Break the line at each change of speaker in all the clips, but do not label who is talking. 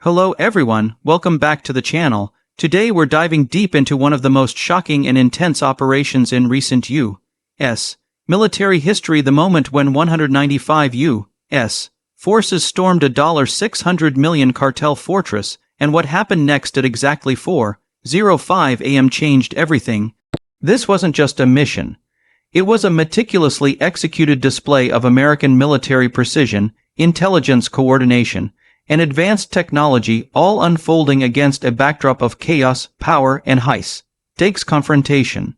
Hello everyone, welcome back to the channel. Today we're diving deep into one of the most shocking and intense operations in recent U.S. military history, the moment when 195 U.S. forces stormed a $600 million cartel fortress, and what happened next at exactly 4:05 a.m. changed everything. This wasn't just a mission. It was a meticulously executed display of American military precision, intelligence coordination, and advanced technology, all unfolding against a backdrop of chaos, power, and high-stakes confrontation.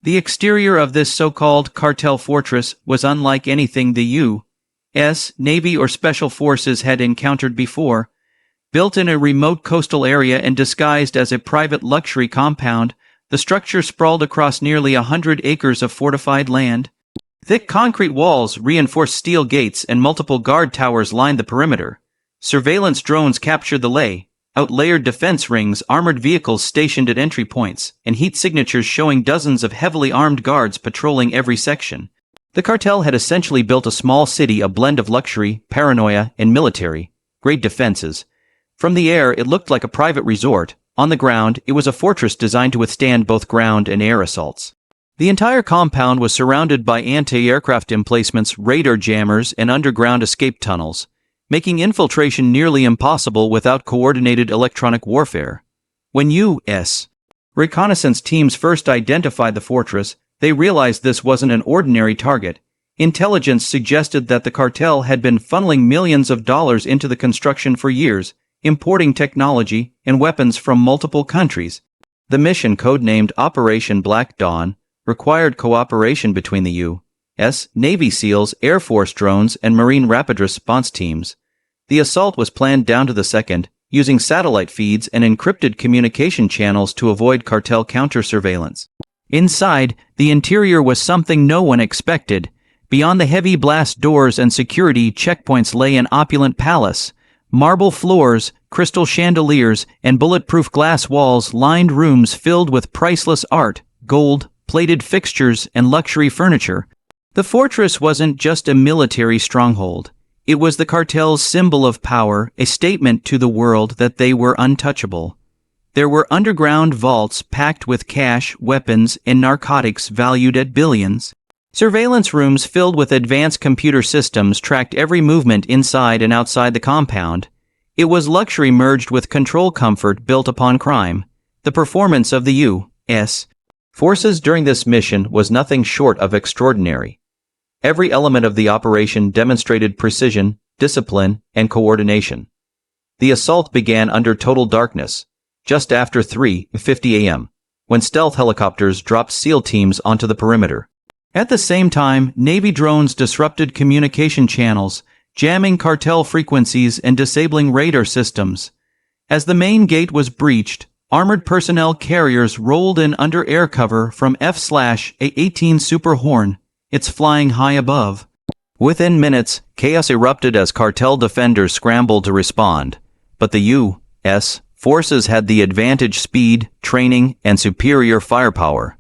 The exterior of this so-called cartel fortress was unlike anything the U.S. Navy or Special Forces had encountered before. Built in a remote coastal area and disguised as a private luxury compound, the structure sprawled across nearly 100 acres of fortified land. Thick concrete walls, reinforced steel gates, and multiple guard towers lined the perimeter. Surveillance drones captured the layered defense rings, armored vehicles stationed at entry points, and heat signatures showing dozens of heavily armed guards patrolling every section. The cartel had essentially built a small city, a blend of luxury, paranoia, and military-grade defenses. From the air, it looked like a private resort. On the ground, it was a fortress designed to withstand both ground and air assaults. The entire compound was surrounded by anti-aircraft emplacements, radar jammers, and underground escape tunnels, making infiltration nearly impossible without coordinated electronic warfare. When U.S. reconnaissance teams first identified the fortress, they realized this wasn't an ordinary target. Intelligence suggested that the cartel had been funneling millions of dollars into the construction for years, importing technology and weapons from multiple countries. The mission, codenamed Operation Black Dawn, required cooperation between the U.S. Navy SEALs, Air Force drones, and Marine Rapid Response teams. The assault was planned down to the second, using satellite feeds and encrypted communication channels to avoid cartel counter-surveillance. Inside, the interior was something no one expected. Beyond the heavy blast doors and security checkpoints lay an opulent palace. Marble floors, crystal chandeliers, and bulletproof glass walls lined rooms filled with priceless art, gold-plated fixtures, and luxury furniture. The fortress wasn't just a military stronghold. It was the cartel's symbol of power, a statement to the world that they were untouchable. There were underground vaults packed with cash, weapons, and narcotics valued at billions. Surveillance rooms filled with advanced computer systems tracked every movement inside and outside the compound. It was luxury merged with control comfort built upon crime. The performance of the U.S. forces during this mission was nothing short of extraordinary. Every element of the operation demonstrated precision, discipline, and coordination. The assault began under total darkness, just after 3:50 a.m., when stealth helicopters dropped SEAL teams onto the perimeter. At the same time, Navy drones disrupted communication channels, jamming cartel frequencies and disabling radar systems. As the main gate was breached, armored personnel carriers rolled in under air cover from F/A-18 Super Horn, its flying high above. Within minutes, chaos erupted as cartel defenders scrambled to respond, but the U.S. forces had the advantage: speed, training, and superior firepower.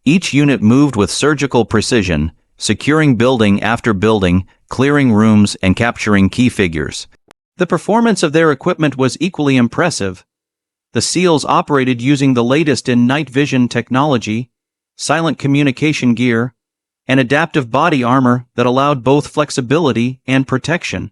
Each unit moved with surgical precision, securing building after building, clearing rooms, and capturing key figures. The performance of their equipment was equally impressive. The SEALs operated using the latest in night vision technology, silent communication gear, and adaptive body armor that allowed both flexibility and protection.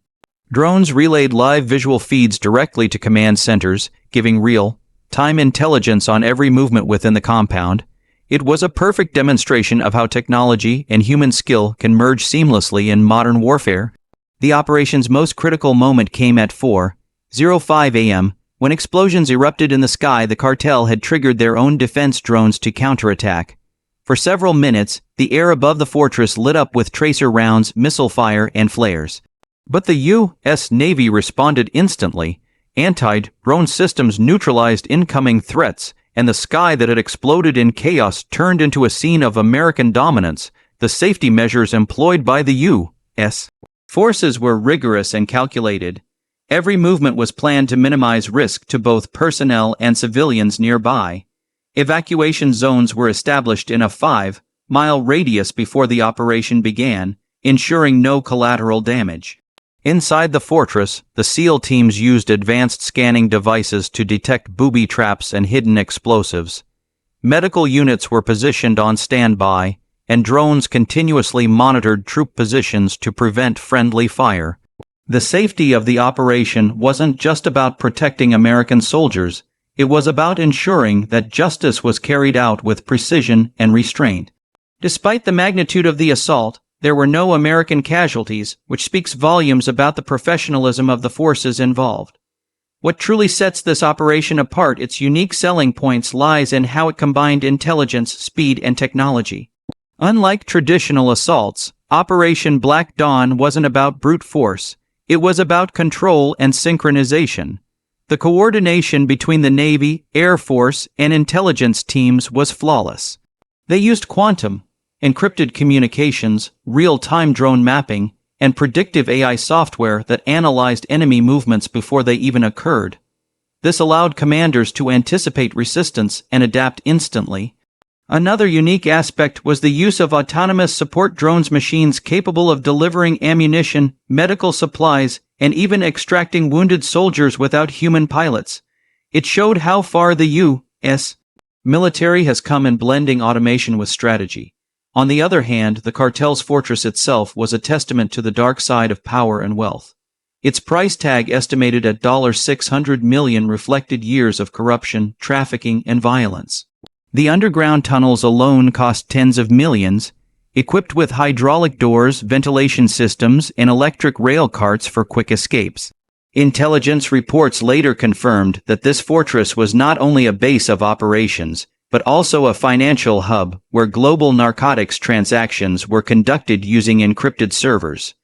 Drones relayed live visual feeds directly to command centers, giving real-time intelligence on every movement within the compound. It was a perfect demonstration of how technology and human skill can merge seamlessly in modern warfare. The operation's most critical moment came at 4:05 a.m., when explosions erupted in the sky. The cartel had triggered their own defense drones to counterattack. For several minutes, the air above the fortress lit up with tracer rounds, missile fire, and flares. But the U.S. Navy responded instantly. Anti-drone systems neutralized incoming threats, and the sky that had exploded in chaos turned into a scene of American dominance. The safety measures employed by the U.S. forces were rigorous and calculated. Every movement was planned to minimize risk to both personnel and civilians nearby. Evacuation zones were established in a 5-mile radius before the operation began, ensuring no collateral damage. Inside the fortress, the SEAL teams used advanced scanning devices to detect booby traps and hidden explosives. Medical units were positioned on standby, and drones continuously monitored troop positions to prevent friendly fire. The safety of the operation wasn't just about protecting American soldiers, it was about ensuring that justice was carried out with precision and restraint. Despite the magnitude of the assault, there were no American casualties, which speaks volumes about the professionalism of the forces involved. What truly sets this operation apart, its unique selling points, lies in how it combined intelligence, speed, and technology. Unlike traditional assaults, Operation Black Dawn wasn't about brute force. It was about control and synchronization. The coordination between the Navy, Air Force, and intelligence teams was flawless. They used quantum, encrypted communications, real-time drone mapping, and predictive AI software that analyzed enemy movements before they even occurred. This allowed commanders to anticipate resistance and adapt instantly. Another unique aspect was the use of autonomous support drones, machines capable of delivering ammunition, medical supplies, and even extracting wounded soldiers without human pilots. It showed how far the U.S. military has come in blending automation with strategy. On the other hand, the cartel's fortress itself was a testament to the dark side of power and wealth. Its price tag, estimated at $600 million, reflected years of corruption, trafficking, and violence. The underground tunnels alone cost tens of millions, equipped with hydraulic doors, ventilation systems, and electric rail carts for quick escapes. Intelligence reports later confirmed that this fortress was not only a base of operations, but also a financial hub where global narcotics transactions were conducted using encrypted servers.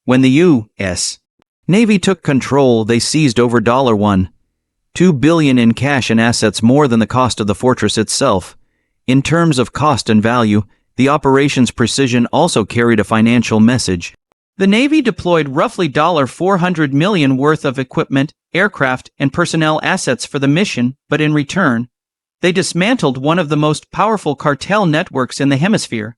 When the U.S. Navy took control, they seized over $1.2 billion in cash and assets, more than the cost of the fortress itself. In terms of cost and value, the operation's precision also carried a financial message. The Navy deployed roughly $400 million worth of equipment, aircraft, and personnel assets for the mission, but in return, they dismantled one of the most powerful cartel networks in the hemisphere.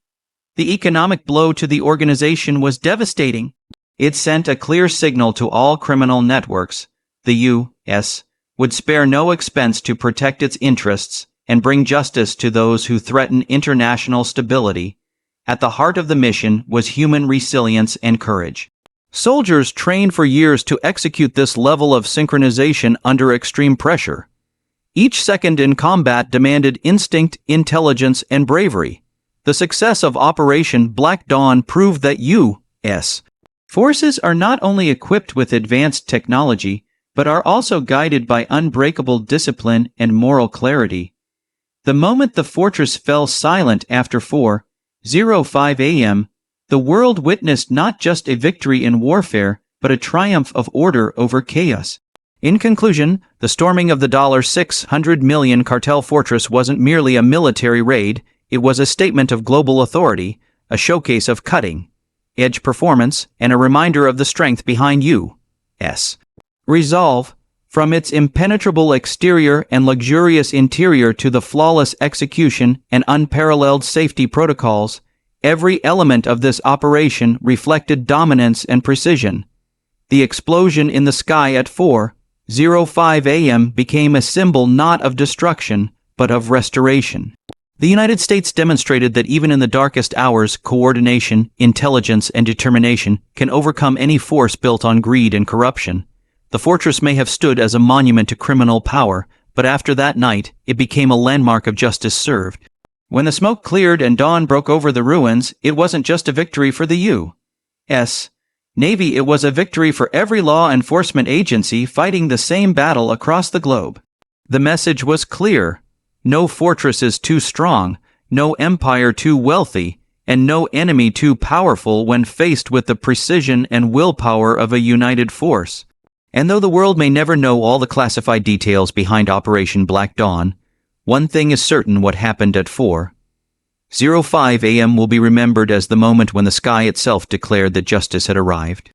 The economic blow to the organization was devastating. It sent a clear signal to all criminal networks. The U.S. would spare no expense to protect its interests and bring justice to those who threaten international stability. At the heart of the mission was human resilience and courage. Soldiers trained for years to execute this level of synchronization under extreme pressure. Each second in combat demanded instinct, intelligence, and bravery. The success of Operation Black Dawn proved that U.S. forces are not only equipped with advanced technology, but are also guided by unbreakable discipline and moral clarity. The moment the fortress fell silent after 4:05 a.m., the world witnessed not just a victory in warfare, but a triumph of order over chaos. In conclusion, the storming of the $600 million cartel fortress wasn't merely a military raid, it was a statement of global authority, a showcase of cutting-edge performance, and a reminder of the strength behind U.S. resolve. From its impenetrable exterior and luxurious interior to the flawless execution and unparalleled safety protocols, every element of this operation reflected dominance and precision. The explosion in the sky at 4:05 a.m. became a symbol not of destruction, but of restoration. The United States demonstrated that even in the darkest hours, coordination, intelligence, and determination can overcome any force built on greed and corruption. The fortress may have stood as a monument to criminal power, but after that night, it became a landmark of justice served. When the smoke cleared and dawn broke over the ruins, it wasn't just a victory for the U.S. Navy, it was a victory for every law enforcement agency fighting the same battle across the globe. The message was clear: no fortress is too strong, no empire too wealthy, and no enemy too powerful when faced with the precision and willpower of a united force. And though the world may never know all the classified details behind Operation Black Dawn, one thing is certain: what happened at 4:05 a.m. will be remembered as the moment when the sky itself declared that justice had arrived.